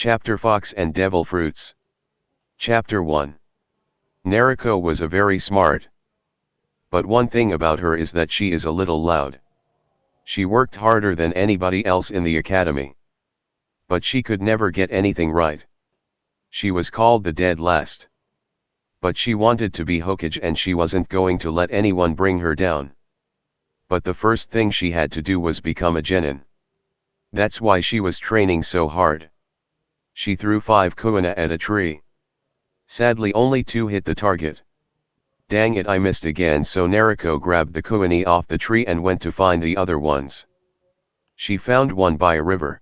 Chapter Fox and Devil Fruits. Chapter 1. Naruto was a very smart. But one thing about her is that she is a little loud. She worked harder than anybody else in the academy. But she could never get anything right. She was called the dead last. But she wanted to be Hokage and she wasn't going to let anyone bring her down. But the first thing she had to do was become a genin. That's why she was training so hard. She threw 5 kuina at a tree. Sadly only 2 hit the target. Dang it, I missed again, so Naruto grabbed the kuini off the tree and went to find the other ones. She found one by a river.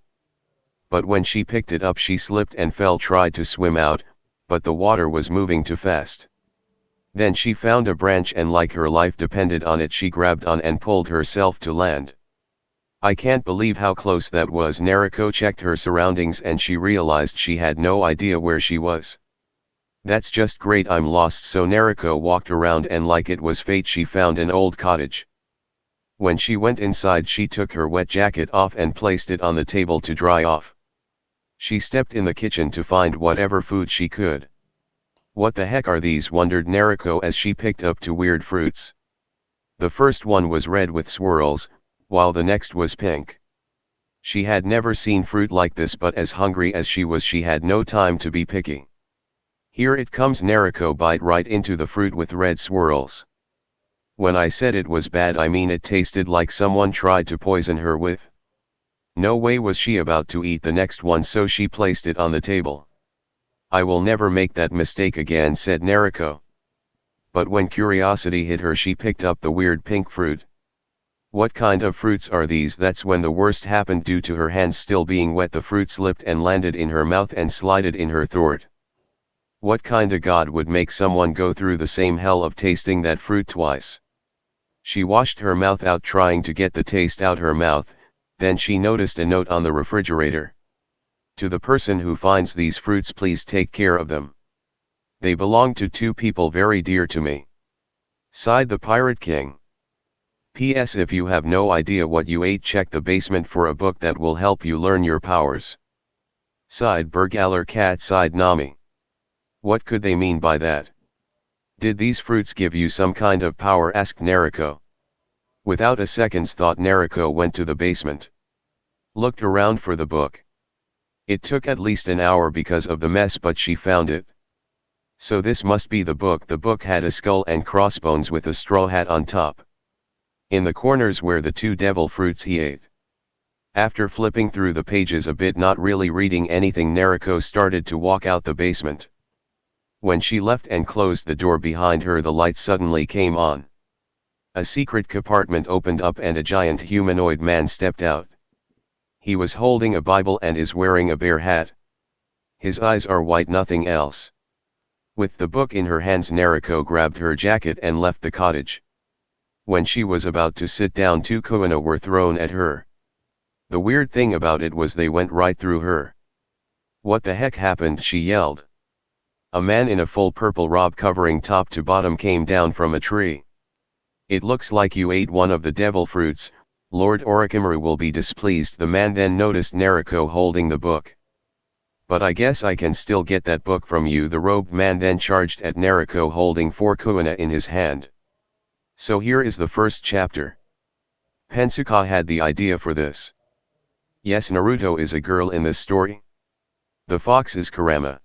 But when she picked it up she slipped and fell, tried to swim out, but the water was moving too fast. Then she found a branch and like her life depended on it she grabbed on and pulled herself to land. I can't believe how close that was. Naruto checked her surroundings and she realized she had no idea where she was. That's just great, I'm lost. So Naruto walked around and like it was fate she found an old cottage. When she went inside she took her wet jacket off and placed it on the table to dry off. She stepped in the kitchen to find whatever food she could. What the heck are these, wondered Naruto as she picked up 2 weird fruits. The first one was red with swirls, while the next was pink. She had never seen fruit like this, but as hungry as she was she had no time to be picky. Here it comes. Naruto bite right into the fruit with red swirls. When I said it was bad I mean it tasted like someone tried to poison her with. No way was she about to eat the next one, so she placed it on the table. I will never make that mistake again, said Naruto. But when curiosity hit her she picked up the weird pink fruit. What kind of fruits are these? That's when the worst happened. Due to her hands still being wet the fruit slipped and landed in her mouth and slided in her throat. What kinda god would make someone go through the same hell of tasting that fruit twice? She washed her mouth out trying to get the taste out her mouth, then she noticed a note on the refrigerator. To the person who finds these fruits, please take care of them. They belong to 2 people very dear to me. Sighed the Pirate King. P.S. If you have no idea what you ate, check the basement for a book that will help you learn your powers. Sighed Burglar Cat. Sighed Nami. What could they mean by that? Did these fruits give you some kind of power? Asked Naruto. Without a second's thought Naruto went to the basement. Looked around for the book. It took at least an hour because of the mess, but she found it. So this must be the book. The book had a skull and crossbones with a straw hat on top. In the corners were the 2 devil fruits he ate. After flipping through the pages a bit, not really reading anything, Naruto started to walk out the basement. When she left and closed the door behind her the light suddenly came on. A secret compartment opened up and a giant humanoid man stepped out. He was holding a Bible and is wearing a bear hat. His eyes are white, nothing else. With the book in her hands Naruto grabbed her jacket and left the cottage. When she was about to sit down 2 kuina were thrown at her. The weird thing about it was they went right through her. What the heck happened? She yelled. A man in a full purple robe covering top to bottom came down from a tree. It looks like you ate one of the devil fruits, Lord Orochimaru will be displeased. The man then noticed Naruto holding the book. But I guess I can still get that book from you. The robed man then charged at Naruto holding 4 kuina in his hand. So here is the first chapter. Pensuka had the idea for this. Yes, Naruto is a girl in this story. The fox is Kurama.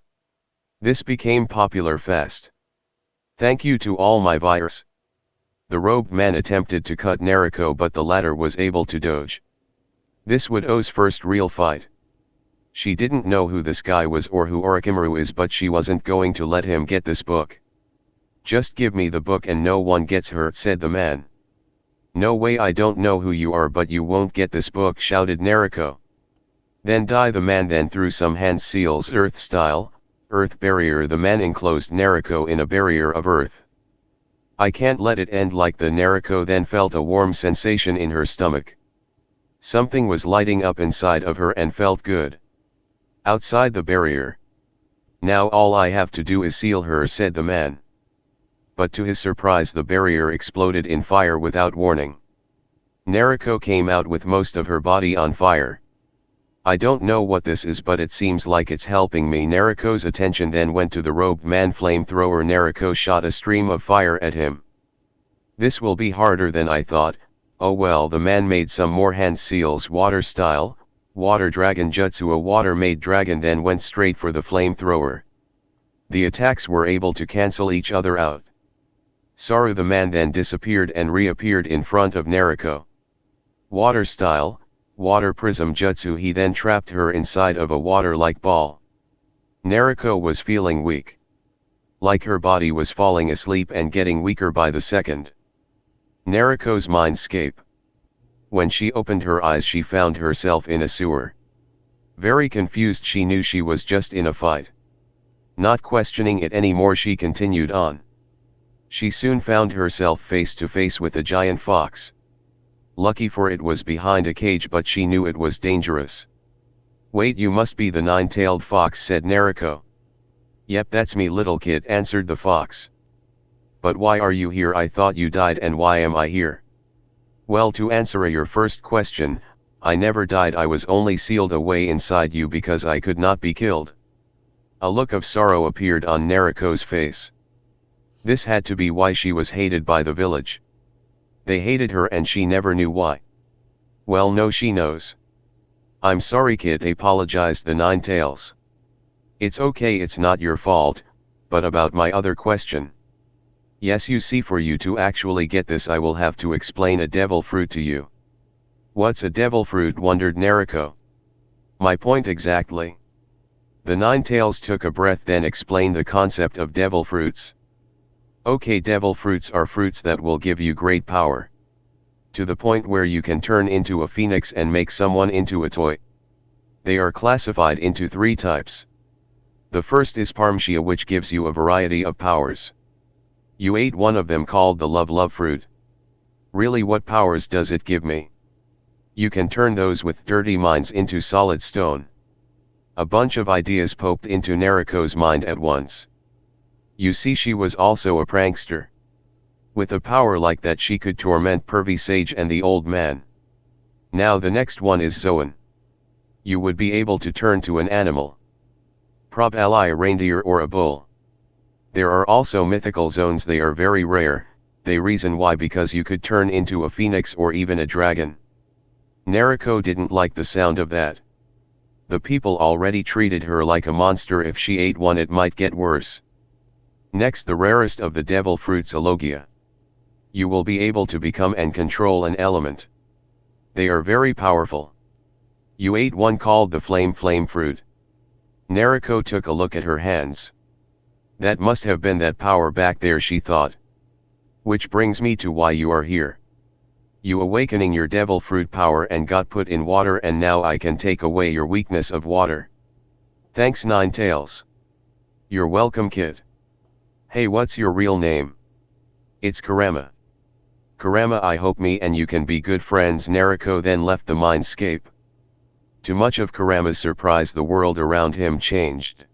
This became popular fast. Thank you to all my viewers. The robed man attempted to cut Naruto but the latter was able to dodge. This would O's first real fight. She didn't know who this guy was or who Orochimaru is, but she wasn't going to let him get this book. Just give me the book and no one gets hurt, said the man. No way, I don't know who you are but you won't get this book, shouted Naruto. Then die. The man then threw some hand seals, earth style, earth barrier. The man enclosed Naruto in a barrier of earth. I can't let it end like the Naruto then felt a warm sensation in her stomach. Something was lighting up inside of her and felt good. Outside the barrier. Now all I have to do is seal her, said the man. But to his surprise the barrier exploded in fire without warning. Naruto came out with most of her body on fire. I don't know what this is, but it seems like it's helping me. Naruto's attention then went to the robed man flamethrower. Naruto shot a stream of fire at him. This will be harder than I thought. Oh well. The man made some more hand seals. Water style, water dragon jutsu. A water made dragon then went straight for the flamethrower. The attacks were able to cancel each other out. Saru the man then disappeared and reappeared in front of Naruto. Water style, water prism jutsu. He then trapped her inside of a water-like ball. Naruto was feeling weak. Like her body was falling asleep and getting weaker by the second. Naruto's mindscape. When she opened her eyes, she found herself in a sewer. Very confused, she knew she was just in a fight. Not questioning it anymore, she continued on. She soon found herself face to face with a giant fox. Lucky for it was behind a cage, but she knew it was dangerous. Wait, you must be the nine-tailed fox, said Naruto. Yep, that's me, little kid, answered the fox. But why are you here? I thought you died, and why am I here? Well, to answer your first question, I never died. I was only sealed away inside you because I could not be killed. A look of sorrow appeared on Naruto's face. This had to be why she was hated by the village. They hated her and she never knew why. Well, no, she knows. I'm sorry, kid, apologized the Nine Tails. It's okay, it's not your fault, but about my other question. Yes, you see, for you to actually get this, I will have to explain a devil fruit to you. What's a devil fruit? wondered Naruto. My point exactly. The Nine Tails took a breath, then explained the concept of devil fruits. Okay, devil fruits are fruits that will give you great power. To the point where you can turn into a phoenix and make someone into a toy. They are classified into 3 types. The first is Parmshia, which gives you a variety of powers. You ate one of them, called the love fruit. Really, what powers does it give me? You can turn those with dirty minds into solid stone. A bunch of ideas popped into Naruto's mind at once. You see, she was also a prankster. With a power like that, she could torment pervy sage and the old man. Now the next one is Zoan. You would be able to turn to an animal. Probably a reindeer or a bull. There are also mythical zones. They are very rare. They reason why, because you could turn into a phoenix or even a dragon. Naruto didn't like the sound of that. The people already treated her like a monster. If she ate one, it might get worse. Next, the rarest of the devil fruits, Alogia. You will be able to become and control an element. They are very powerful. You ate one called the flame fruit. Naruto took a look at her hands. That must have been that power back there, she thought. Which brings me to why you are here. You awakening your devil fruit power and got put in water, and now I can take away your weakness of water. Thanks, Nine Tails. You're welcome, kid. Hey, what's your real name? It's Kurama. Kurama, I hope me and you can be good friends. Naruto then left the mindscape. To much of Kurama's surprise, the world around him changed.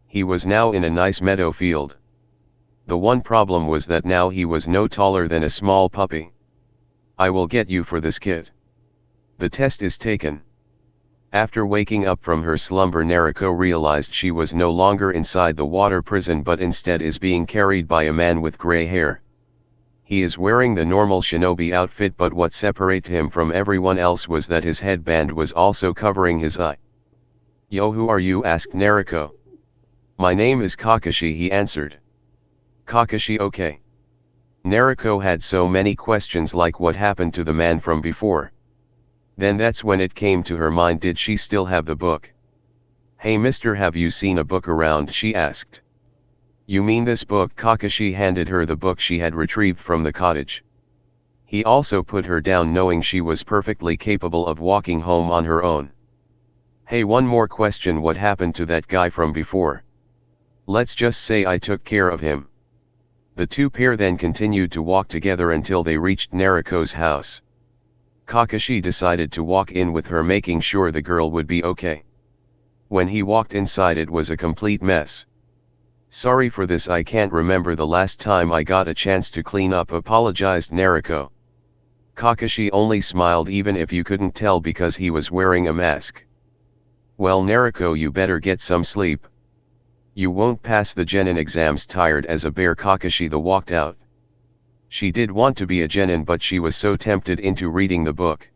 He was now in a nice meadow field. The one problem was that now he was no taller than a small puppy. I will get you for this, kid. The test is taken. After waking up from her slumber, Naruto realized she was no longer inside the water prison, but instead is being carried by a man with gray hair. He is wearing the normal shinobi outfit, but what separated him from everyone else was that his headband was also covering his eye. Yo, who are you? asked Naruto. My name is Kakashi, he answered. Kakashi, okay. Naruto had so many questions, like what happened to the man from before. Then that's when it came to her mind, did she still have the book? Hey mister, have you seen a book around? She asked. You mean this book? Kakashi handed her the book she had retrieved from the cottage. He also put her down, knowing she was perfectly capable of walking home on her own. Hey, one more question, what happened to that guy from before? Let's just say I took care of him. The two pair then continued to walk together until they reached Naruto's house. Kakashi decided to walk in with her, making sure the girl would be okay. When he walked inside, it was a complete mess. Sorry for this, I can't remember the last time I got a chance to clean up, apologized Naruto. Kakashi only smiled, even if you couldn't tell, because he was wearing a mask. Well Naruko, you better get some sleep. You won't pass the genin exams. Tired as a bear, Kakashi the walked out. She did want to be a genin, but she was so tempted into reading the book.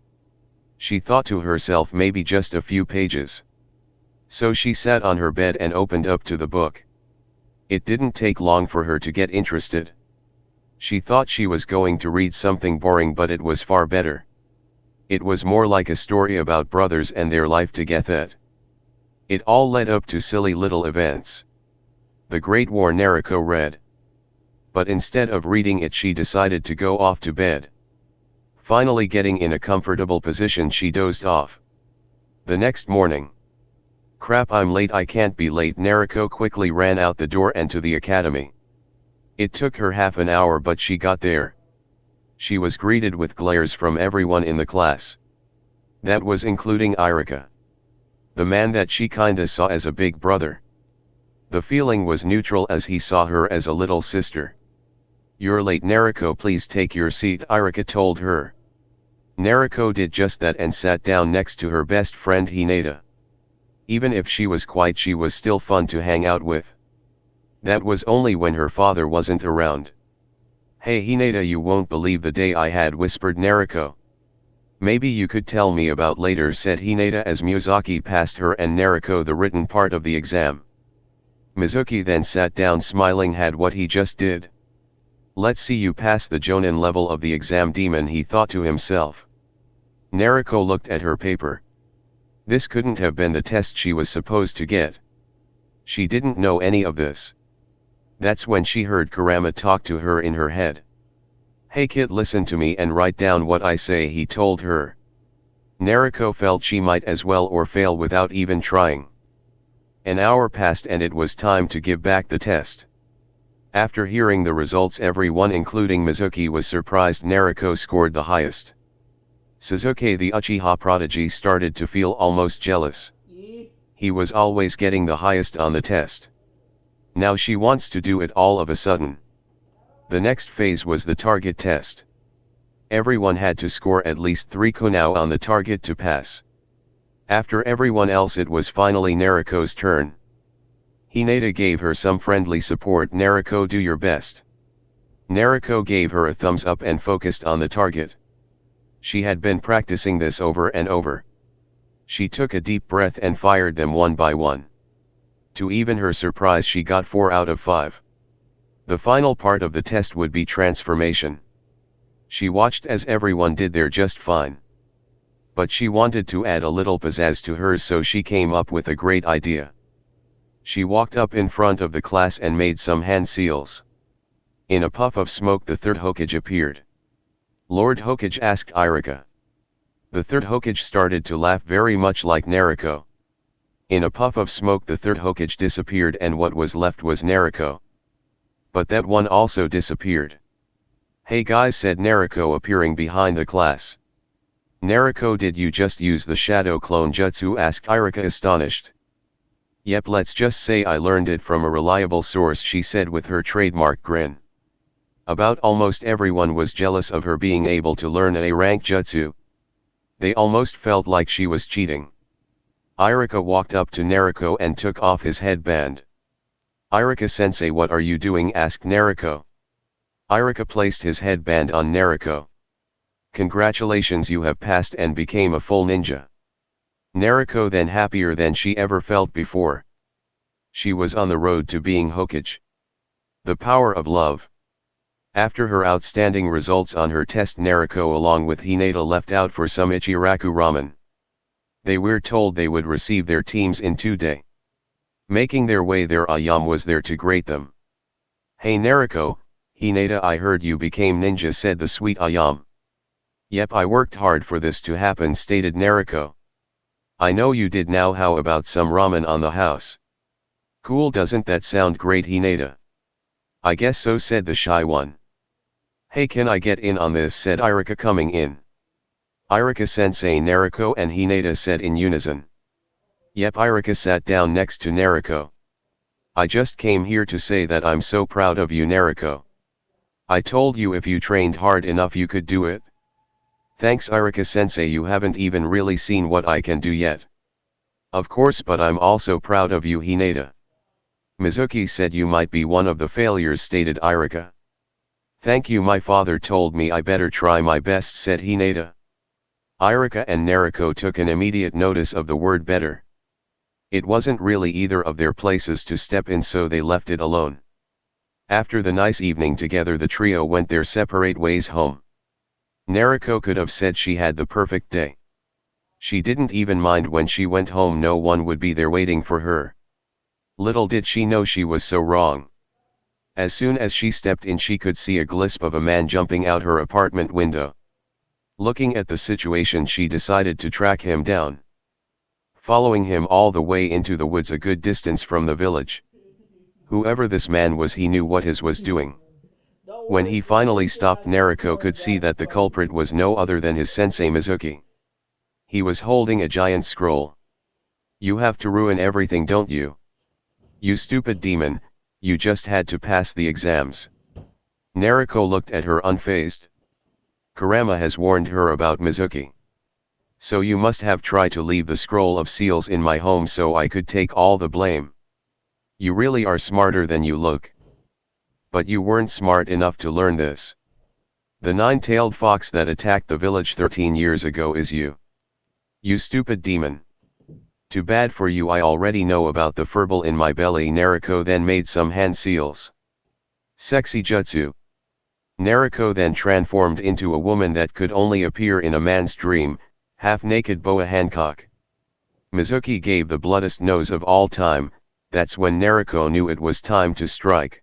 She thought to herself, maybe just a few pages. So she sat on her bed and opened up to the book. It didn't take long for her to get interested. She thought she was going to read something boring, but it was far better. It was more like a story about brothers and their life together. It all led up to silly little events. The Great War, Naruko read. But instead of reading it, she decided to go off to bed. Finally getting in a comfortable position, she dozed off. The next morning. Crap, I'm late, I can't be late. Naruko quickly ran out the door and to the academy. It took her half an hour, but she got there. She was greeted with glares from everyone in the class. That was including Irika. The man that she kinda saw as a big brother. The feeling was neutral as he saw her as a little sister. You're late Naruko, please take your seat, Irika told her. Naruko did just that and sat down next to her best friend Hinata. Even if she was quiet, she was still fun to hang out with. That was only when her father wasn't around. Hey Hinata, you won't believe the day I had, whispered Naruko. Maybe you could tell me about later, said Hinata as Miyazaki passed her and Naruko the written part of the exam. Mizuki then sat down smiling. Had what he just did. Let's see you pass the Jonin level of the exam, demon, he thought to himself. Naruko looked at her paper. This couldn't have been the test she was supposed to get. She didn't know any of this. That's when she heard Kurama talk to her in her head. Hey kid, listen to me and write down what I say, he told her. Naruko felt she might as well or fail without even trying. An hour passed and it was time to give back the test. After hearing the results, everyone including Mizuki was surprised Naruko scored the highest. Sasuke the Uchiha prodigy started to feel almost jealous. He was always getting the highest on the test. Now she wants to do it all of a sudden. The next phase was the target test. Everyone had to score at least 3 kunao on the target to pass. After everyone else, it was finally Naruko's turn. Hinata gave her some friendly support. Naruko, do your best. Naruko gave her a thumbs up and focused on the target. She had been practicing this over and over. She took a deep breath and fired them one by one. To even her surprise, she got 4 out of 5. The final part of the test would be transformation. She watched as everyone did their just fine. But she wanted to add a little pizzazz to hers, so she came up with a great idea. She walked up in front of the class and made some hand seals. In a puff of smoke, the third Hokage appeared. Lord Hokage, asked Irika. The third Hokage started to laugh, very much like Naruko. In a puff of smoke, the third Hokage disappeared and what was left was Naruko. But that one also disappeared. Hey guys, said Naruko, appearing behind the class. Naruko, did you just use the shadow clone jutsu, asked Irika, astonished. Yep, let's just say I learned it from a reliable source, she said with her trademark grin. About almost everyone was jealous of her being able to learn a rank jutsu. They almost felt like she was cheating. Irika walked up to Naruko and took off his headband. Irika-sensei, what are you doing, asked Naruko. Irika placed his headband on Naruko. Congratulations, you have passed and became a full ninja. Naruko then, happier than she ever felt before. She was on the road to being Hokage. The power of love. After her outstanding results on her test, Naruko along with Hinata left out for some Ichiraku ramen. They were told they would receive their teams in 2 days. Making their way there, Ayam was there to greet them. Hey Naruko, Hinata, I heard you became ninja, said the sweet Ayam. Yep, I worked hard for this to happen, stated Naruko. I know you did. Now how about some ramen on the house? Cool, doesn't that sound great, Hinata? I guess so, said the shy one. Hey, can I get in on this, said Irika, coming in. Irika-sensei, Naruko and Hinata said in unison. Yep, Irika sat down next to Naruko. I just came here to say that I'm so proud of you, Naruko. I told you if you trained hard enough you could do it. Thanks, Irika-sensei, you haven't even really seen what I can do yet. Of course, but I'm also proud of you, Hinata. Mizuki said. You might be one of the failures, stated Irika. Thank you, my father told me I better try my best, said Hinata. Irika and Naruto took an immediate notice of the word better. It wasn't really either of their places to step in, so they left it alone. After the nice evening together, the trio went their separate ways home. Naruto could have said she had the perfect day. She didn't even mind when she went home, no one would be there waiting for her. Little did she know she was so wrong. As soon as she stepped in, she could see a glimpse of a man jumping out her apartment window. Looking at the situation, she decided to track him down. Following him all the way into the woods, a good distance from the village. Whoever this man was, he knew what he was doing. When he finally stopped, Naruto could see that the culprit was no other than his sensei Mizuki. He was holding a giant scroll. You have to ruin everything, don't you? You stupid demon, you just had to pass the exams. Naruto looked at her unfazed. Kurama has warned her about Mizuki. So you must have tried to leave the scroll of seals in my home so I could take all the blame. You really are smarter than you look. But you weren't smart enough to learn this. The nine-tailed fox that attacked the village 13 years ago is you. You stupid demon. Too bad for you, I already know about the furball in my belly. Naruto then made some hand seals. Sexy jutsu. Naruto then transformed into a woman that could only appear in a man's dream, half-naked Boa Hancock. Mizuki gave the bloodiest nose of all time. That's when Naruto knew it was time to strike.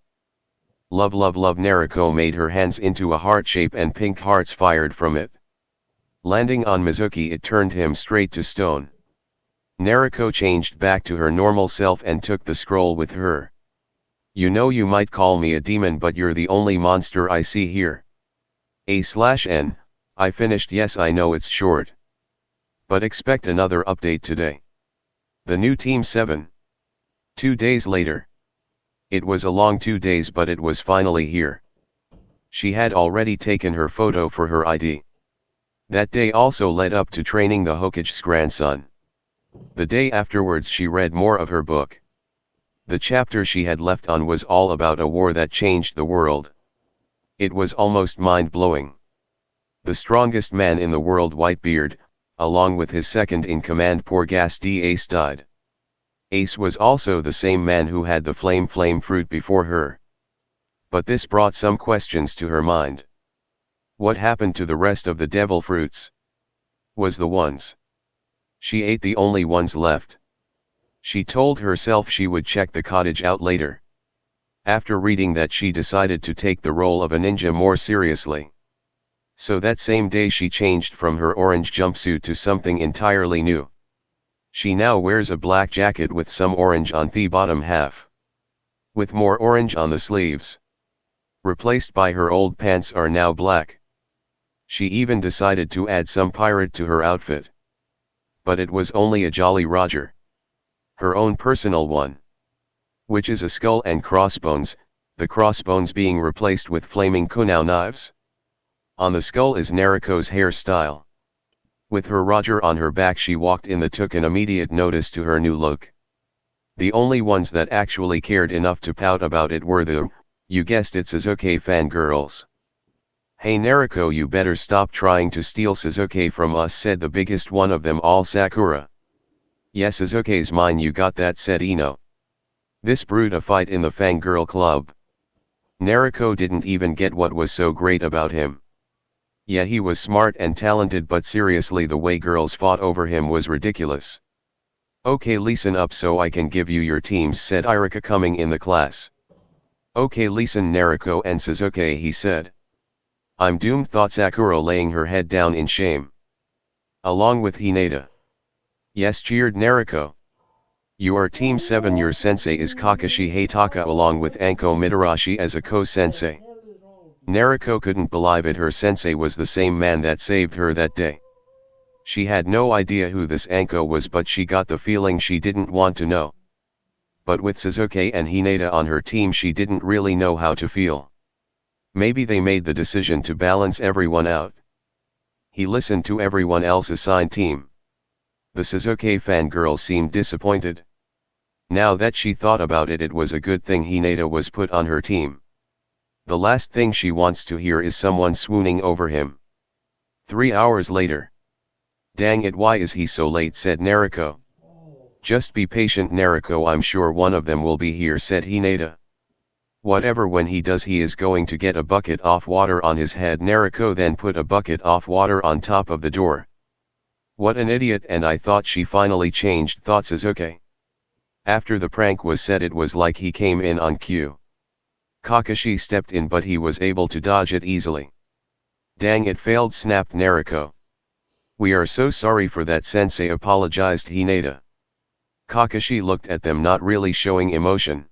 Love, love, love. Naruto made her hands into a heart shape and pink hearts fired from it. Landing on Mizuki, it turned him straight to stone. Naruto changed back to her normal self and took the scroll with her. You know, you might call me a demon, but you're the only monster I see here. A/N, I finished. Yes, I know it's short. But expect another update today. The new Team 7. 2 days later. It was a long 2 days, but it was finally here. She had already taken her photo for her ID. That day also led up to training the Hokage's grandson. The day afterwards, she read more of her book. The chapter she had left on was all about a war that changed the world. It was almost mind-blowing. The strongest man in the world, Whitebeard, along with his second-in-command, Porgas Ace, died. Ace was also the same man who had the flame fruit before her. But this brought some questions to her mind. What happened to the rest of the devil fruits? Was the ones she ate the only ones left? She told herself she would check the cottage out later. After reading that, she decided to take the role of a ninja more seriously. So that same day she changed from her orange jumpsuit to something entirely new. She now wears a black jacket with some orange on the bottom half, with more orange on the sleeves. Replaced by her old pants are now black. She even decided to add some pirate to her outfit. But it was only a Jolly Roger. Her own personal one. Which is a skull and crossbones, the crossbones being replaced with flaming kunai knives. On the skull is Naruto's hairstyle. With her Roger on her back, she walked in that took an immediate notice to her new look. The only ones that actually cared enough to pout about it were the, you guessed it, Sasuke fangirls. Hey Naruto, you better stop trying to steal Sasuke from us, said the biggest one of them all, Sakura. Yes, Sasuke's mine, you got that, said Ino. This brewed a fight in the fangirl club. Naruto didn't even get what was so great about him. Yeah, he was smart and talented, but seriously, the way girls fought over him was ridiculous. Okay, listen up so I can give you your teams, said Irika coming in the class. Okay, listen Naruto and Sasuke, he said. I'm doomed, thought Sakura, laying her head down in shame. Along with Hinata. Yes, cheered Naruto. You are Team 7, your sensei is Kakashi Hataka along with Anko Mitarashi as a co-sensei. Naruto couldn't believe it, her sensei was the same man that saved her that day. She had no idea who this Anko was, but she got the feeling she didn't want to know. But with Sasuke and Hinata on her team, she didn't really know how to feel. Maybe they made the decision to balance everyone out. He listened to everyone else assigned team. The Suzuki fangirl seemed disappointed. Now that she thought about it, it was a good thing Hinata was put on her team. The last thing she wants to hear is someone swooning over him. 3 hours later. Dang it, why is he so late, said Naruto. Just be patient, Naruto, I'm sure one of them will be here, said Hinata. Whatever, when he does, he is going to get a bucket of water on his head. Naruto then put a bucket of water on top of the door. What an idiot, and I thought she finally changed, thought Suzuki. After the prank was said, it was like he came in on cue. Kakashi stepped in, but he was able to dodge it easily. Dang, it failed, snapped Naruto. We are so sorry for that, sensei, apologized Hinata. Kakashi looked at them, not really showing emotion.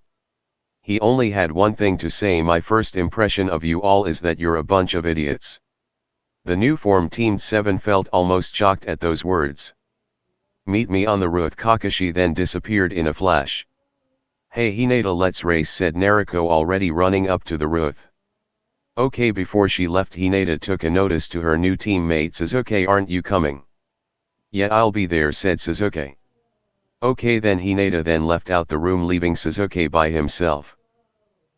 He only had one thing to say: my first impression of you all is that you're a bunch of idiots. The new form Team 7 felt almost shocked at those words. Meet me on the roof. Kakashi then disappeared in a flash. Hey Hinata, let's race, said Naruto, already running up to the roof. Okay, before she left, Hinata took a notice to her new teammate Suzuki. Aren't you coming? Yeah, I'll be there, said Suzuki. Okay then. Hinata then left out the room, leaving Suzuki by himself.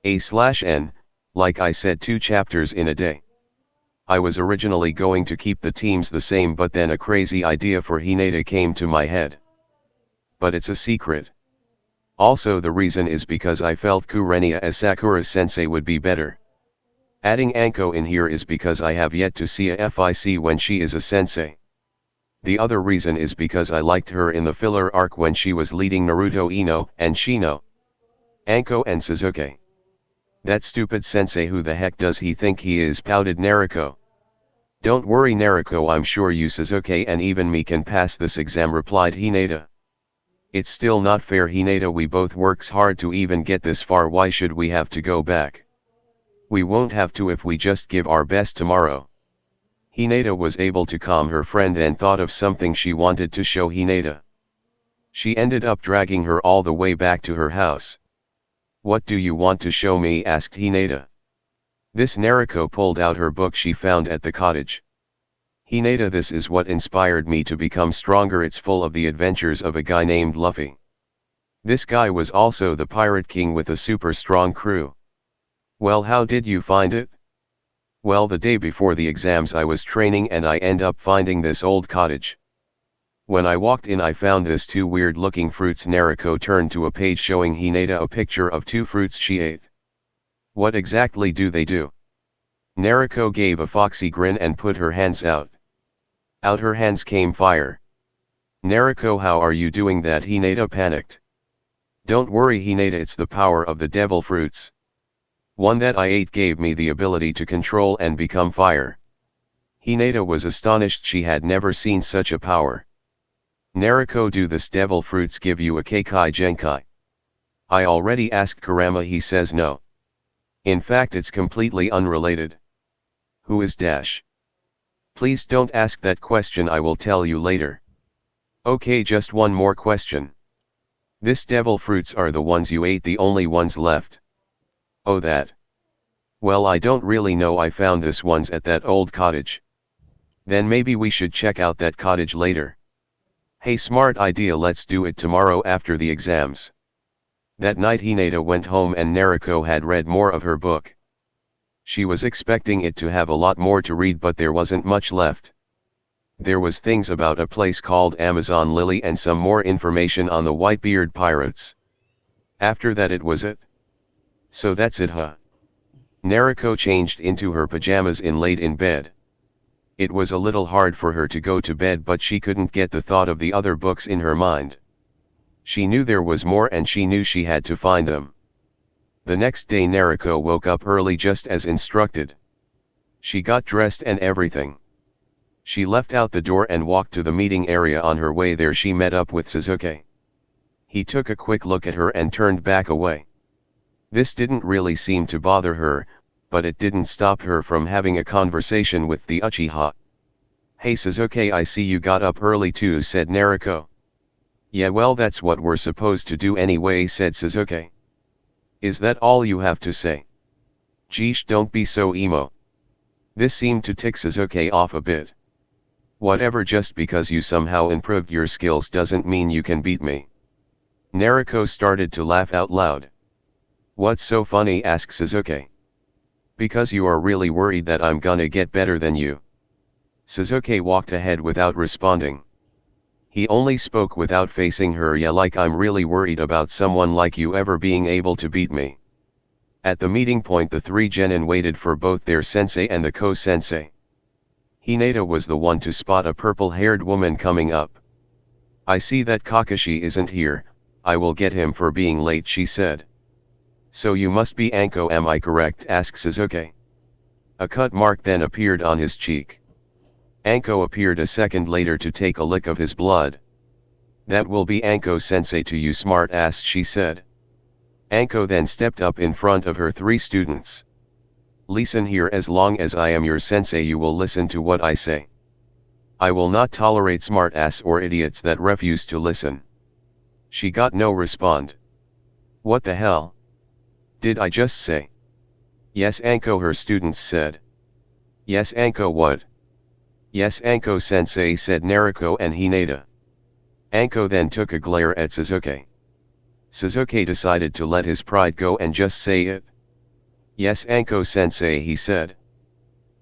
A/N, like I said, 2 chapters in a day. I was originally going to keep the teams the same, but then a crazy idea for Hinata came to my head. But it's a secret. Also, the reason is because I felt Kurenia as Sakura sensei would be better. Adding Anko in here is because I have yet to see a FIC when she is a sensei. The other reason is because I liked her in the filler arc when she was leading Naruto, Ino, and Shino. Anko and Suzuki. That stupid sensei, who the heck does he think he is, pouted Naruto. Don't worry Naruto, I'm sure you, Suzuki, and even me can pass this exam, replied Hinata. It's still not fair, Hinata, we both works hard to even get this far, why should we have to go back? We won't have to if we just give our best tomorrow. Hinata was able to calm her friend and thought of something she wanted to show Hinata. She ended up dragging her all the way back to her house. What do you want to show me, asked Hinata. This Naruto pulled out her book she found at the cottage. Hinata, this is what inspired me to become stronger. It's full of the adventures of a guy named Luffy. This guy was also the pirate king with a super strong crew. Well, how did you find it? Well, the day before the exams I was training and I end up finding this old cottage. When I walked in, I found this 2 weird looking fruits. Naruto turned to a page showing Hinata a picture of 2 fruits she ate. What exactly do they do? Naruto gave a foxy grin and put her hands out. Out her hands came fire. Naruto, how are you doing that? Hinata panicked. Don't worry Hinata, it's the power of the devil fruits. One that I ate gave me the ability to control and become fire. Hinata was astonished, she had never seen such a power. Naruto, do this devil fruits give you a Keikai Genkai? I already asked Kurama, he says no. In fact, it's completely unrelated. Who is Dash? Please don't ask that question, I will tell you later. Okay, just one more question. This devil fruits are the ones you ate, the only ones left? Oh, that. Well, I don't really know, I found this ones at that old cottage. Then maybe we should check out that cottage later. Hey, smart idea, let's do it tomorrow after the exams. That night Hinata went home and Naruto had read more of her book. She was expecting it to have a lot more to read, but there wasn't much left. There was things about a place called Amazon Lily and some more information on the Whitebeard pirates. After that it was it. So that's it, huh? Naruto changed into her pajamas and laid in bed. It was a little hard for her to go to bed, but she couldn't get the thought of the other books in her mind. She knew there was more and she knew she had to find them. The next day Naruto woke up early just as instructed. She got dressed and everything. She left out the door and walked to the meeting area. On her way there she met up with Suzuki. He took a quick look at her and turned back away. This didn't really seem to bother her, but it didn't stop her from having a conversation with the Uchiha. Hey Suzuki, I see you got up early too, said Naruto. Yeah, well, that's what we're supposed to do anyway, said Suzuki. Is that all you have to say? Geesh, don't be so emo. This seemed to tick Suzuki off a bit. Whatever, just because you somehow improved your skills doesn't mean you can beat me. Naruto started to laugh out loud. What's so funny, asked Sasuke. Because you are really worried that I'm gonna get better than you. Sasuke walked ahead without responding. He only spoke without facing her. Yeah, like I'm really worried about someone like you ever being able to beat me. At the meeting point, the three genin waited for both their sensei and the ko-sensei. Hinata was the one to spot a purple-haired woman coming up. I see that Kakashi isn't here, I will get him for being late, she said. So you must be Anko, am I correct, asked Sasuke. A cut mark then appeared on his cheek. Anko appeared a second later to take a lick of his blood. That will be Anko-sensei to you, smart ass, she said. Anko then stepped up in front of her three students. Listen here, as long as I am your sensei you will listen to what I say. I will not tolerate smart ass or idiots that refuse to listen. She got no respond. What the hell? Did I just say? Yes, Anko, her students said. Yes, Anko, what? Yes, Anko-sensei, said Naruto and Hinata. Anko then took a glare at Sasuke. Sasuke decided to let his pride go and just say it. Yes, Anko-sensei, he said.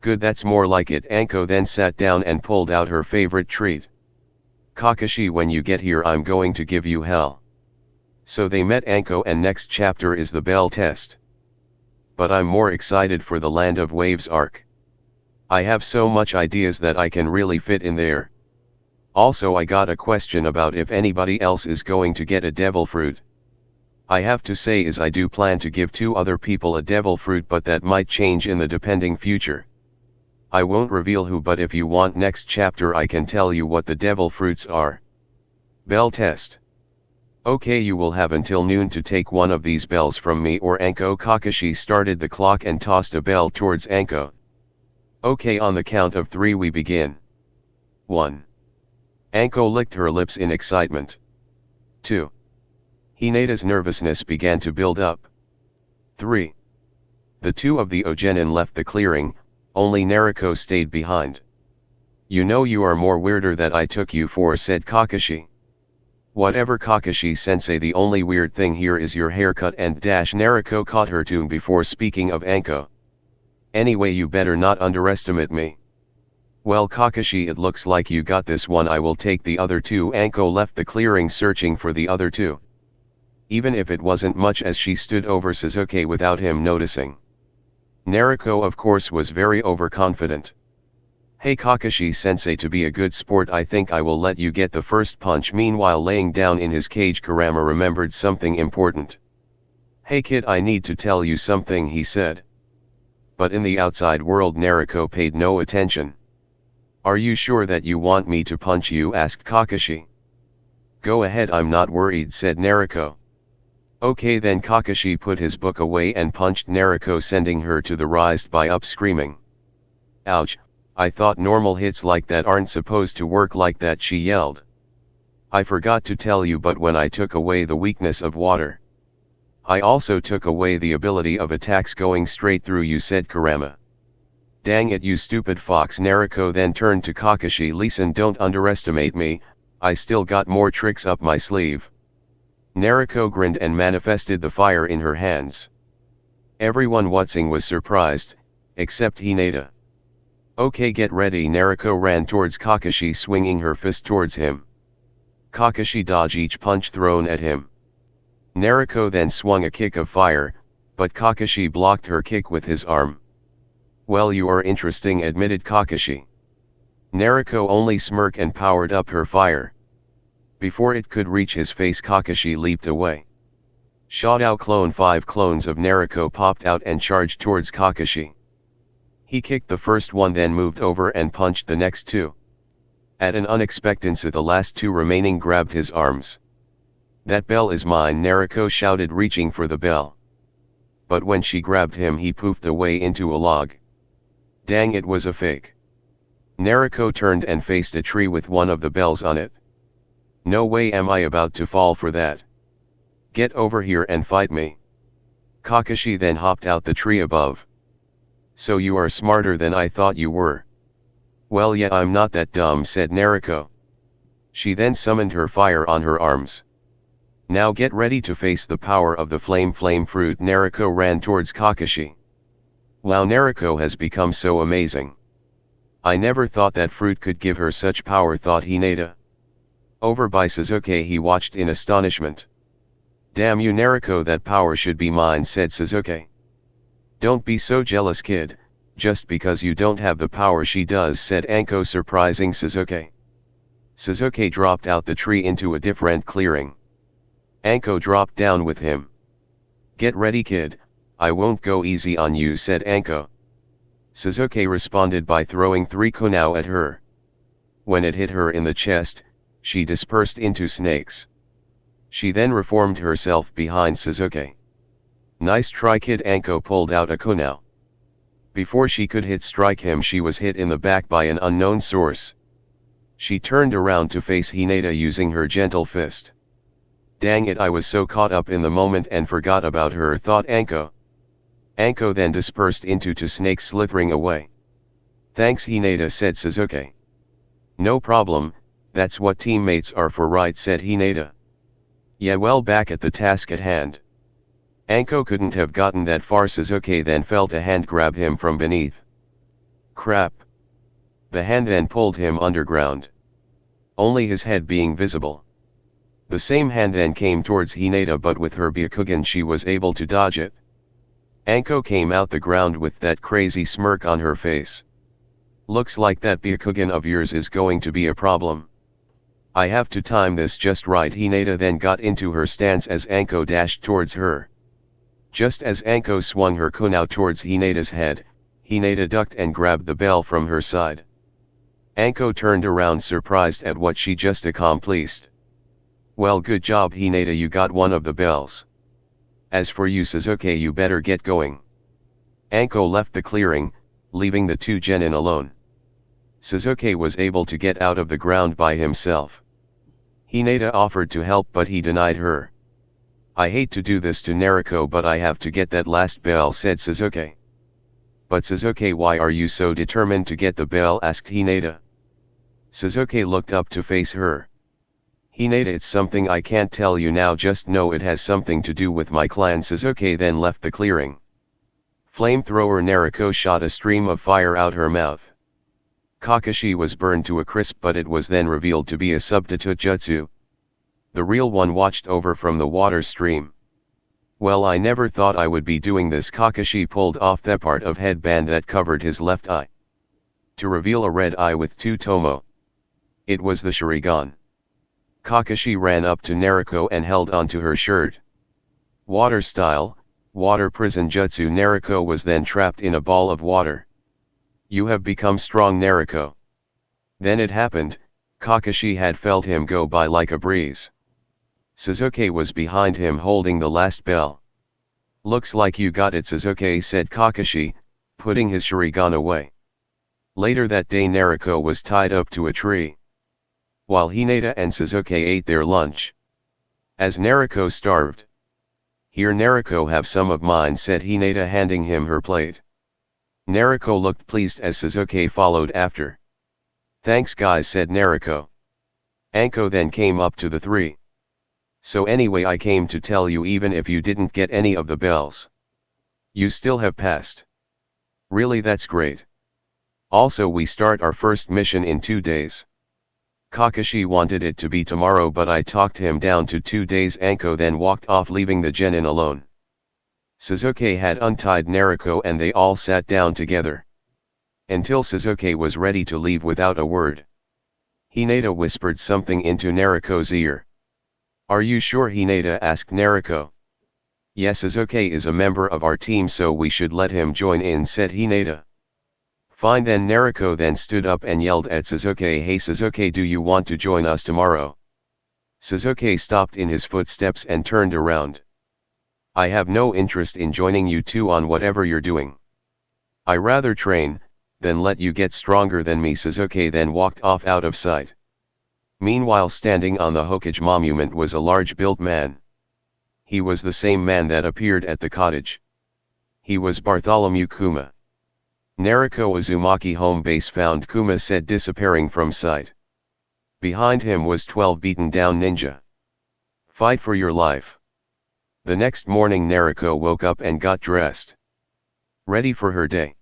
Good, that's more like it. Anko then sat down and pulled out her favorite treat. Kakashi, when you get here I'm going to give you hell. So they met Anko, and next chapter is the bell test. But I'm more excited for the Land of Waves arc. I have so much ideas that I can really fit in there. Also, I got a question about if anybody else is going to get a devil fruit. I have to say is I do plan to give 2 other people a devil fruit, but that might change in the depending future. I won't reveal who, but if you want next chapter I can tell you what the devil fruits are. Bell test. Okay, you will have until noon to take one of these bells from me or Anko. Kakashi started the clock and tossed a bell towards Anko. Okay, on the count of 3 we begin. 1. Anko licked her lips in excitement. 2. Hinata's nervousness began to build up. 3. The 2 of the Ogenin left the clearing, only Naruto stayed behind. You know you are more weirder than I took you for, said Kakashi. Whatever, Kakashi-sensei, the only weird thing here is your haircut and dash. Naruto caught her tune before speaking of Anko. Anyway, you better not underestimate me. Well, Kakashi, it looks like you got this one. I will take the other 2. Anko left the clearing searching for the other 2. Even if it wasn't much, as she stood over Sasuke without him noticing. Naruto of course was very overconfident. Hey Kakashi-sensei, to be a good sport I think I will let you get the first punch. Meanwhile, laying down in his cage, Kurama remembered something important. Hey kid, I need to tell you something, he said. But in the outside world Naruto paid no attention. Are you sure that you want me to punch you, asked Kakashi. Go ahead, I'm not worried, said Naruto. Okay then. Kakashi put his book away and punched Naruto, sending her to the rise by up screaming. Ouch, I thought normal hits like that aren't supposed to work like that, she yelled. I forgot to tell you, but when I took away the weakness of water, I also took away the ability of attacks going straight through you, said Kurama. Dang it, you stupid fox. Naruto then turned to Kakashi. Listen, don't underestimate me, I still got more tricks up my sleeve. Naruto grinned and manifested the fire in her hands. Everyone watching was surprised, except Hinata. Okay, get ready. Naruto ran towards Kakashi, swinging her fist towards him. Kakashi dodged each punch thrown at him. Naruto then swung a kick of fire, but Kakashi blocked her kick with his arm. Well, you are interesting, admitted Kakashi. Naruto only smirked and powered up her fire. Before it could reach his face, Kakashi leaped away. Shadow Clone. 5 clones of Naruto popped out and charged towards Kakashi. He kicked the first one, then moved over and punched the next 2. At an unexpected instant, the last 2 remaining grabbed his arms. That bell is mine, Naruto shouted, reaching for the bell. But when she grabbed him, he poofed away into a log. Dang, it was a fake. Naruto turned and faced a tree with one of the bells on it. No way am I about to fall for that. Get over here and fight me. Kakashi then hopped out the tree above. So you are smarter than I thought you were. Well yeah, I'm not that dumb, said Naruto. She then summoned her fire on her arms. Now get ready to face the power of the flame fruit. Naruto ran towards Kakashi. Wow, Naruto has become so amazing. I never thought that fruit could give her such power, thought Hinata. Over by Sasuke, he watched in astonishment. Damn you Naruto, that power should be mine, said Sasuke. Don't be so jealous, kid, just because you don't have the power she does, said Anko, surprising Sasuke. Sasuke dropped out the tree into a different clearing. Anko dropped down with him. Get ready, kid, I won't go easy on you, said Anko. Sasuke responded by throwing 3 kunao at her. When it hit her in the chest, she dispersed into snakes. She then reformed herself behind Sasuke. Nice try, kid. Anko pulled out a kunao. Before she could strike him, she was hit in the back by an unknown source. She turned around to face Hinata using her gentle fist. Dang it, I was so caught up in the moment and forgot about her, thought Anko. Anko then dispersed into 2 snakes slithering away. Thanks Hinata, said Sasuke. No problem, that's what teammates are for, right, said Hinata. Yeah, well, back at the task at hand. Anko couldn't have gotten that far. Sasuke then felt a hand grab him from beneath. Crap. The hand then pulled him underground. Only his head being visible. The same hand then came towards Hinata, but with her Byakugan she was able to dodge it. Anko came out the ground with that crazy smirk on her face. Looks like that Byakugan of yours is going to be a problem. I have to time this just right. Hinata then got into her stance as Anko dashed towards her. Just as Anko swung her kunao towards Hinata's head, Hinata ducked and grabbed the bell from her side. Anko turned around surprised at what she just accomplished. Well, good job Hinata, you got one of the bells. As for you Sasuke, you better get going. Anko left the clearing, leaving the 2 genin alone. Sasuke was able to get out of the ground by himself. Hinata offered to help, but he denied her. I hate to do this to Naruto, but I have to get that last bell, said Sasuke. But Sasuke, why are you so determined to get the bell, asked Hinata. Sasuke looked up to face her. Hinata, it's something I can't tell you now, just know it has something to do with my clan. Sasuke then left the clearing. Flamethrower Naruto shot a stream of fire out her mouth. Kakashi was burned to a crisp, but it was then revealed to be a substitute jutsu. The real one watched over from the water stream. Well, I never thought I would be doing this. Kakashi pulled off the part of headband that covered his left eye, to reveal a red eye with 2 tomo. It was the Sharingan. Kakashi ran up to Naruto and held onto her shirt. Water style, water prison jutsu. Naruto was then trapped in a ball of water. You have become strong, Naruto. Then it happened, Kakashi had felt him go by like a breeze. Sasuke was behind him holding the last bell. Looks like you got it, Sasuke, said Kakashi, putting his Sharingan away. Later that day Naruto was tied up to a tree, while Hinata and Sasuke ate their lunch. As Naruto starved. Here Naruto, have some of mine, said Hinata, handing him her plate. Naruto looked pleased as Sasuke followed after. Thanks guys, said Naruto. Anko then came up to the 3. So anyway, I came to tell you, even if you didn't get any of the bells, you still have passed. Really, that's great. Also, we start our first mission in 2 days. Kakashi wanted it to be tomorrow, but I talked him down to 2 days. Anko then walked off, leaving the genin alone. Sasuke had untied Naruto and they all sat down together. Until Sasuke was ready to leave without a word. Hinata whispered something into Naruto's ear. Are you sure? Hinata asked Naruto. Yes, Sasuke is a member of our team, so we should let him join in, said Hinata. Fine then. Naruto then stood up and yelled at Sasuke, hey Sasuke, do you want to join us tomorrow? Sasuke stopped in his footsteps and turned around. I have no interest in joining you two on whatever you're doing. I rather train, than let you get stronger than me. Sasuke then walked off out of sight. Meanwhile, standing on the Hokage monument was a large-built man. He was the same man that appeared at the cottage. He was Bartholomew Kuma. Naruto Uzumaki home base found Kuma said disappearing from sight. Behind him was 12 beaten down ninja. Fight for your life. The next morning Naruto woke up and got dressed. Ready for her day.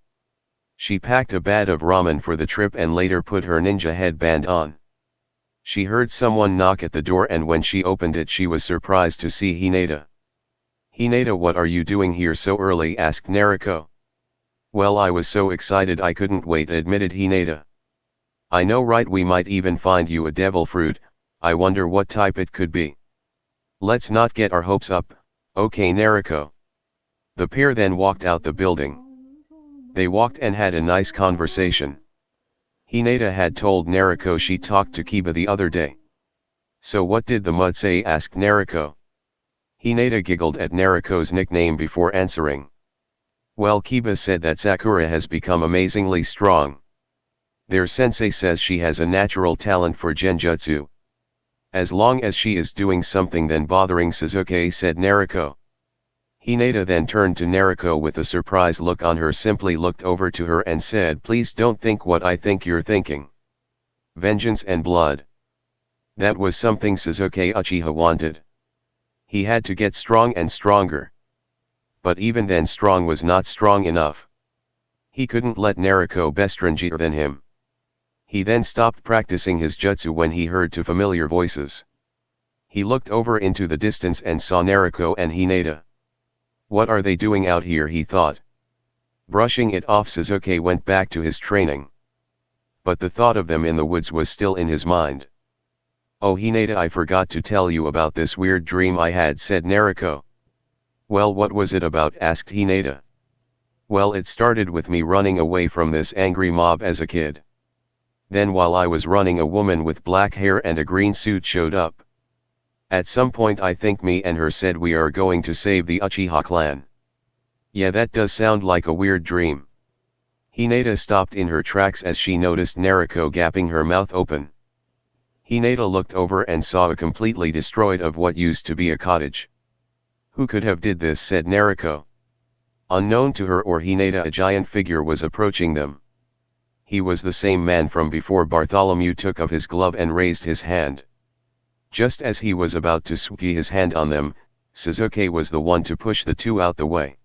She packed a bag of ramen for the trip and later put her ninja headband on. She heard someone knock at the door and when she opened it she was surprised to see Hinata. "Hinata, what are you doing here so early?" asked Naruto. "Well, I was so excited I couldn't wait," admitted Hinata. "I know, right? We might even find you a devil fruit. I wonder what type it could be." "Let's not get our hopes up, okay Naruto." The pair then walked out the building. They walked and had a nice conversation. Hinata had told Naruto she talked to Kiba the other day. "So what did the mud say?" asked Naruto. Hinata giggled at Naruto's nickname before answering. "Well, Kiba said that Sakura has become amazingly strong. Their sensei says she has a natural talent for genjutsu. As long as she is doing something then bothering Sasuke," said Naruto. Hinata then turned to Naruto with a surprised look on her, simply looked over to her and said, "Please don't think what I think you're thinking. Vengeance and blood. That was something Sasuke Uchiha wanted. He had to get strong and stronger. But even then strong was not strong enough. He couldn't let Naruto be stronger than him." He then stopped practicing his jutsu when he heard two familiar voices. He looked over into the distance and saw Naruto and Hinata. What are they doing out here, he thought. Brushing it off, Sasuke went back to his training. But the thought of them in the woods was still in his mind. "Oh Hinata, I forgot to tell you about this weird dream I had," said Naruto. "Well, what was it about?" asked Hinata. "Well, it started with me running away from this angry mob as a kid. Then while I was running, a woman with black hair and a green suit showed up. At some point I think me and her said we are going to save the Uchiha clan. Yeah, that does sound like a weird dream." Hinata stopped in her tracks as she noticed Naruto gapping her mouth open. Hinata looked over and saw a completely destroyed of what used to be a cottage. "Who could have did this?" said Naruto. Unknown to her or Hinata, a giant figure was approaching them. He was the same man from before. Bartholomew took off his glove and raised his hand. Just as he was about to sweep his hand on them, Sasuke was the one to push the two out the way.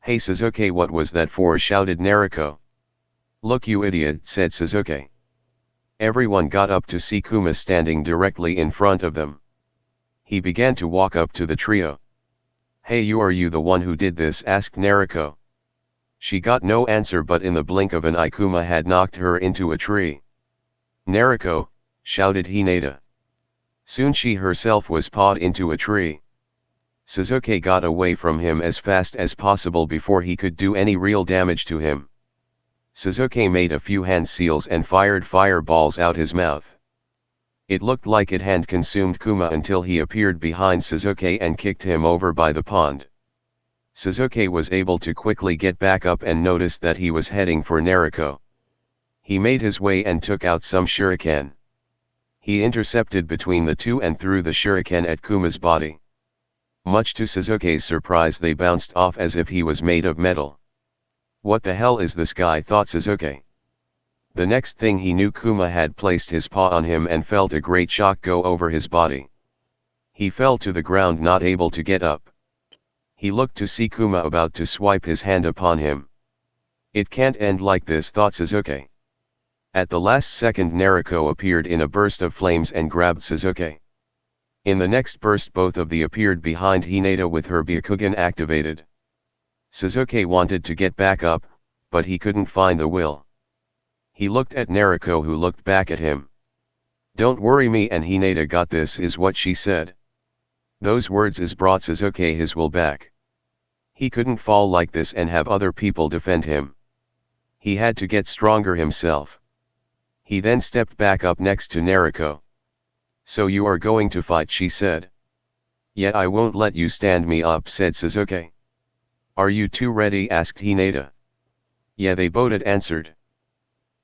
"Hey Sasuke, what was that for?" shouted Naruto. "Look, you idiot," said Sasuke. Everyone got up to see Kuma standing directly in front of them. He began to walk up to the trio. "Hey, are you the one who did this?" asked Naruto. She got no answer, but in the blink of an eye Kuma had knocked her into a tree. "Naruto!" shouted Hinata. Soon she herself was pawed into a tree. Sasuke got away from him as fast as possible before he could do any real damage to him. Sasuke made a few hand seals and fired fireballs out his mouth. It looked like it had consumed Kuma until he appeared behind Sasuke and kicked him over by the pond. Sasuke was able to quickly get back up and noticed that he was heading for Naruto. He made his way and took out some shuriken. He intercepted between the two and threw the shuriken at Kuma's body. Much to Sasuke's surprise, they bounced off as if he was made of metal. "What the hell is this guy?" thought Sasuke. The next thing he knew, Kuma had placed his paw on him and felt a great shock go over his body. He fell to the ground, not able to get up. He looked to see Kuma about to swipe his hand upon him. "It can't end like this," thought Sasuke. At the last second, Naruto appeared in a burst of flames and grabbed Sasuke. In the next burst, both of them appeared behind Hinata with her Byakugan activated. Sasuke wanted to get back up, but he couldn't find the will. He looked at Naruto, who looked back at him. "Don't worry, me and Hinata got this," is what she said. Those words brought Sasuke his will back. He couldn't fall like this and have other people defend him. He had to get stronger himself. He then stepped back up next to Naruto. "So you are going to fight?" she said. "Yeah, I won't let you stand me up," said Sasuke. "Are you two ready?" asked Hinata. "Yeah," they both answered.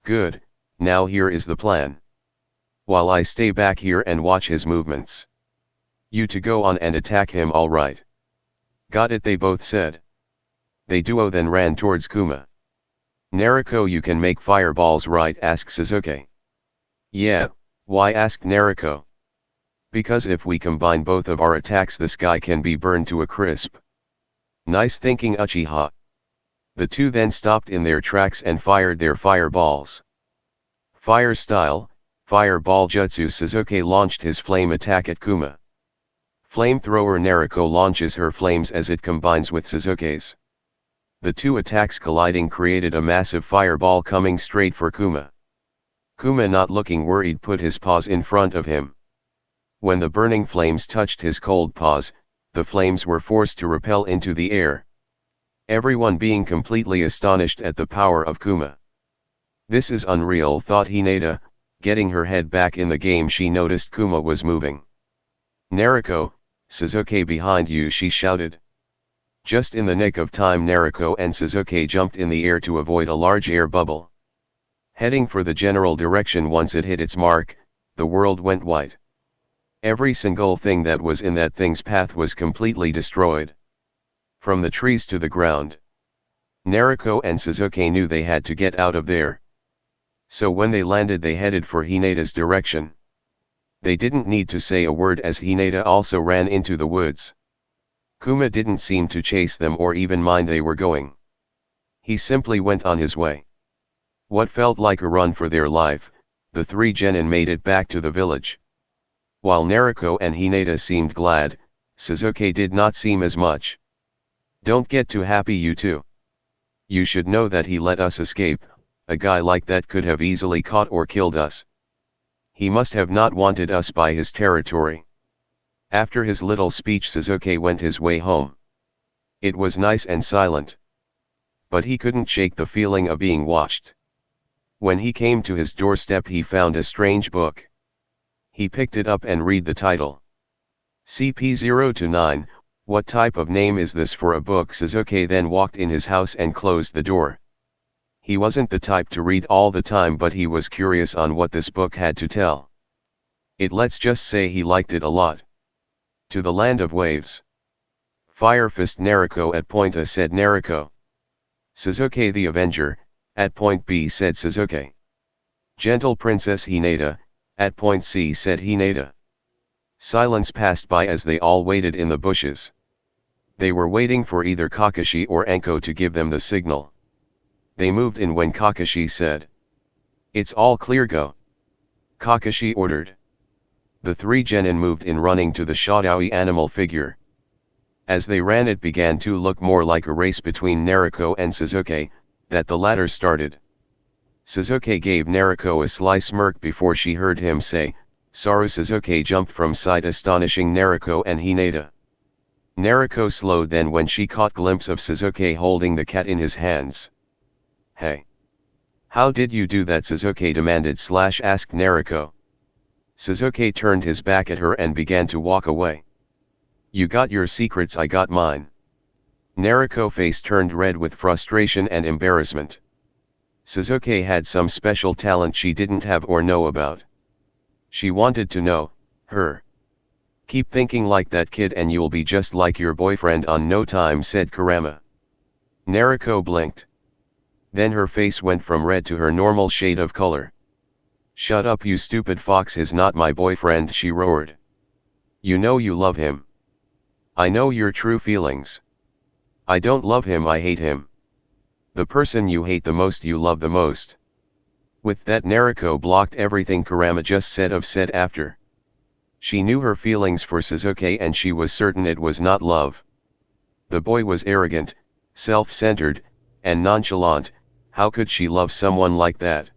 "Good, now here is the plan. While I stay back here and watch his movements, you to go on and attack him, all right?" "Got it," they both said. They duo then ran towards Kuma. "Naruto, you can make fireballs, right?" asked Sasuke. "Yeah, why?" asked Naruto. "Because if we combine both of our attacks, the sky can be burned to a crisp." "Nice thinking, Uchiha." The two then stopped in their tracks and fired their fireballs. Fire style, fireball jutsu. Sasuke launched his flame attack at Kuma. Flamethrower Naruto launches her flames as it combines with Sasuke's. The two attacks colliding created a massive fireball coming straight for Kuma. Kuma, not looking worried, put his paws in front of him. When the burning flames touched his cold paws, the flames were forced to repel into the air. Everyone being completely astonished at the power of Kuma. "This is unreal," thought Hinata. Getting her head back in the game, she noticed Kuma was moving. "Naruto, Sasuke behind you," she shouted. Just in the nick of time, Naruto and Sasuke jumped in the air to avoid a large air bubble. Heading for the general direction, once it hit its mark, the world went white. Every single thing that was in that thing's path was completely destroyed. From the trees to the ground. Naruto and Sasuke knew they had to get out of there. So when they landed, they headed for Hinata's direction. They didn't need to say a word, as Hinata also ran into the woods. Kuma didn't seem to chase them or even mind they were going. He simply went on his way. What felt like a run for their life, the three genin made it back to the village. While Naruto and Hinata seemed glad, Sasuke did not seem as much. "Don't get too happy, you two. You should know that he let us escape. A guy like that could have easily caught or killed us. He must have not wanted us by his territory." After his little speech, Sasuke went his way home. It was nice and silent. But he couldn't shake the feeling of being watched. When he came to his doorstep, he found a strange book. He picked it up and read the title. CP0-9, what type of name is this for a book? Sasuke then walked in his house and closed the door. He wasn't the type to read all the time, but he was curious on what this book had to tell. Let's just say he liked it a lot. "To the land of waves. Fire Fist Naruto at point A," said Naruto. "Sasuke the Avenger, at point B," said Sasuke. "Gentle Princess Hinata, at point C," said Hinata. Silence passed by as they all waited in the bushes. They were waiting for either Kakashi or Anko to give them the signal. They moved in when Kakashi said, "It's all clear, go." Kakashi ordered. The three genin moved in, running to the shadowy animal figure. As they ran, it began to look more like a race between Naruto and Sasuke, that the latter started. Sasuke gave Naruto a sly smirk before she heard him say, "Saru." Sasuke jumped from side, astonishing Naruto and Hinata. Naruto slowed then when she caught glimpse of Sasuke holding the cat in his hands. "Hey! How did you do that?" Sasuke demanded / asked Naruto. Sasuke turned his back at her and began to walk away. "You got your secrets, I got mine." Naruto's face turned red with frustration and embarrassment. Sasuke had some special talent she didn't have or know about. She wanted to know her. "Keep thinking like that, kid, and you'll be just like your boyfriend on no time," said Kurama. Naruto blinked. Then her face went from red to her normal shade of color. "Shut up, you stupid fox, he's not my boyfriend," she roared. "You know you love him. I know your true feelings." "I don't love him, I hate him." "The person you hate the most you love the most." With that, Naruto blocked everything Kurama just said after. She knew her feelings for Sasuke and she was certain it was not love. The boy was arrogant, self-centered, and nonchalant. How could she love someone like that?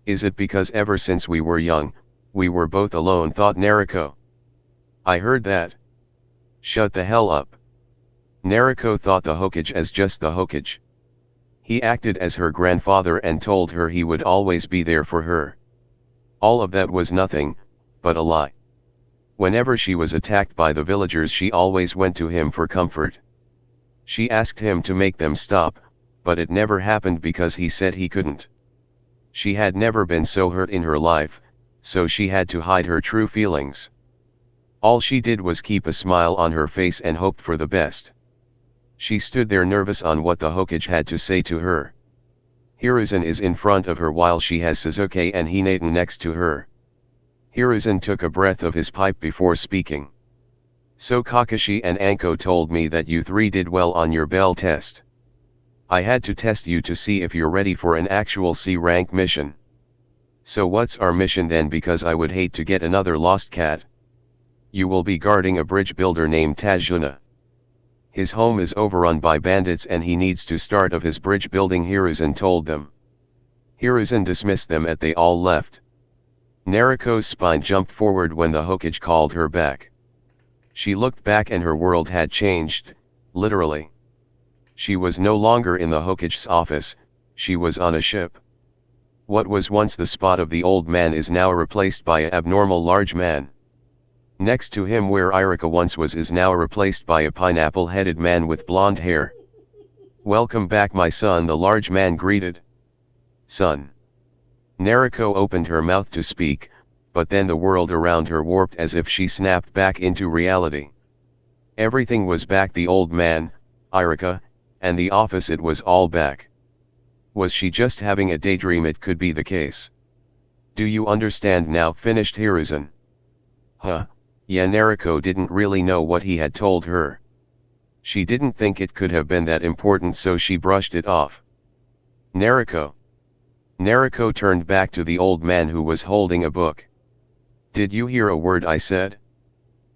"Is it because ever since we were young, we were both alone?" thought Naruto. "I heard that." "Shut the hell up." Naruto thought the Hokage as just the Hokage. He acted as her grandfather and told her he would always be there for her. All of that was nothing but a lie. Whenever she was attacked by the villagers, she always went to him for comfort. She asked him to make them stop, but it never happened because he said he couldn't. She had never been so hurt in her life, so she had to hide her true feelings. All she did was keep a smile on her face and hoped for the best. She stood there nervous on what the Hokage had to say to her. Hiruzen is in front of her while she has Sasuke and Hinata next to her. Hiruzen took a breath of his pipe before speaking. So Kakashi and Anko told me that you three did well on your bell test. I had to test you to see if you're ready for an actual C-rank mission. So what's our mission then, because I would hate to get another lost cat. You will be guarding a bridge builder named Tajuna. His home is overrun by bandits and he needs to start of his bridge building, Hiruzen told them. Hiruzen dismissed them and they all left. Naruko's spine jumped forward when the Hokage called her back. She looked back and her world had changed, literally. She was no longer in the Hokage's office, she was on a ship. What was once the spot of the old man is now replaced by an abnormal large man. Next to him where Irika once was is now replaced by a pineapple-headed man with blonde hair. Welcome back my son, the large man greeted. Son. Naruko opened her mouth to speak, but then the world around her warped as if she snapped back into reality. Everything was back, the old man, Irika, and the office, it was all back. Was she just having a daydream? It could be the case. Do you understand now? Finished Hiruzen. Huh, yeah. Naruko didn't really know what he had told her. She didn't think it could have been that important, so she brushed it off. Naruko. Naruko turned back to the old man who was holding a book. Did you hear a word I said?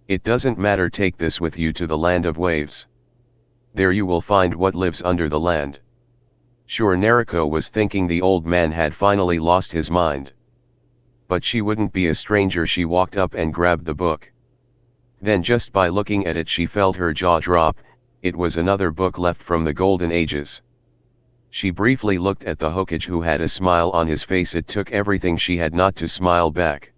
It doesn't matter, take this with you to the land of waves. There you will find what lives under the land. Sure, Naruko was thinking the old man had finally lost his mind. But she wouldn't be a stranger. She walked up and grabbed the book. Then just by looking at it she felt her jaw drop. It was another book left from the Golden Ages. She briefly looked at the Hokage who had a smile on his face. It took everything she had not to smile back.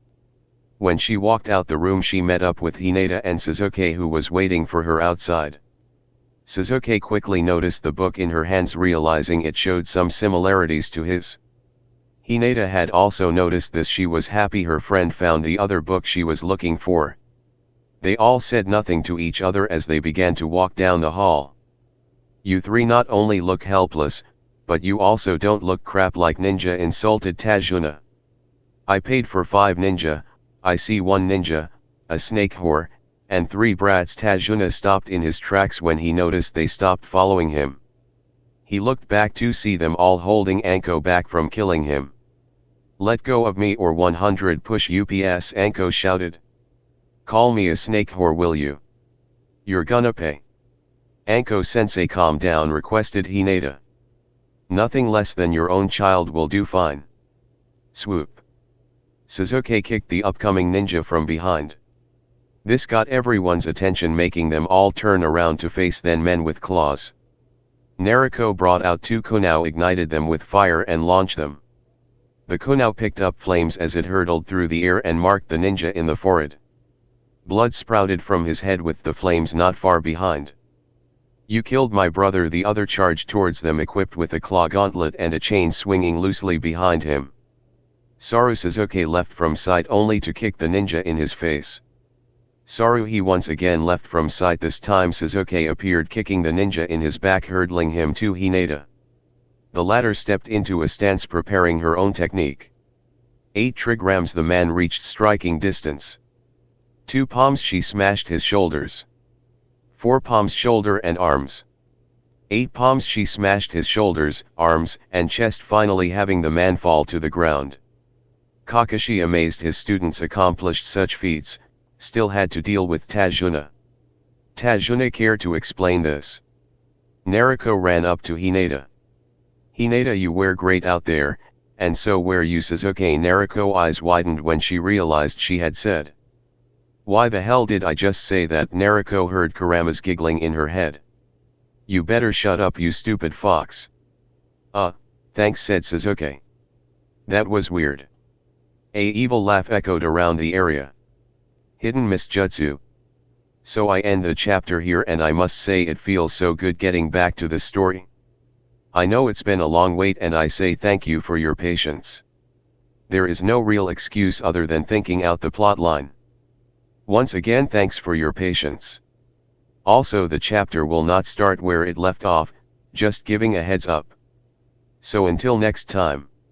When she walked out the room she met up with Hinata and Sasuke who was waiting for her outside. Sasuke quickly noticed the book in her hands, realizing it showed some similarities to his. Hinata had also noticed this. She was happy her friend found the other book she was looking for. They all said nothing to each other as they began to walk down the hall. You three not only look helpless, but you also don't look crap like ninja, insulted Tajuna. I paid for 5 ninja, I see 1 ninja, a snake whore, and 3 brats. Tajuna stopped in his tracks when he noticed they stopped following him. He looked back to see them all holding Anko back from killing him. Let go of me or 100 push UPS, Anko shouted. Call me a snake whore, will you? You're gonna pay. Anko sensei, calm down, requested Hinata. Nothing less than your own child will do. Fine. Swoop. Sasuke kicked the upcoming ninja from behind. This got everyone's attention, making them all turn around to face then men with claws. Naruko brought out 2 kunao, ignited them with fire and launched them. The kunao picked up flames as it hurtled through the air and marked the ninja in the forehead. Blood sprouted from his head with the flames not far behind. You killed my brother. The other charged towards them equipped with a claw gauntlet and a chain swinging loosely behind him. Saru. Sasuke left from sight only to kick the ninja in his face. Saru. He once again left from sight. This time Sasuke appeared, kicking the ninja in his back, hurdling him to Hinata. The latter stepped into a stance, preparing her own technique. 8 trigrams. The man reached striking distance. 2 palms. She smashed his shoulders. 4 palms. Shoulder and arms. 8 palms. She smashed his shoulders, arms, and chest, finally having the man fall to the ground. Kakashi, amazed his students accomplished such feats, still had to deal with Tajuna. Tajuna, care to explain this? Naruko ran up to Hinata. Hinata, you were great out there, and so were you, Sasuke. Naruko eyes widened when she realized she had said. Why the hell did I just say that? Naruko heard Kurama's giggling in her head. You better shut up, you stupid fox. Thanks, said Sasuke. That was weird. A evil laugh echoed around the area. Hidden Miss Jutsu. So I end the chapter here, and I must say it feels so good getting back to the story. I know it's been a long wait, and I say thank you for your patience. There is no real excuse other than thinking out the plotline. Once again, thanks for your patience. Also, the chapter will not start where it left off, just giving a heads up. So until next time.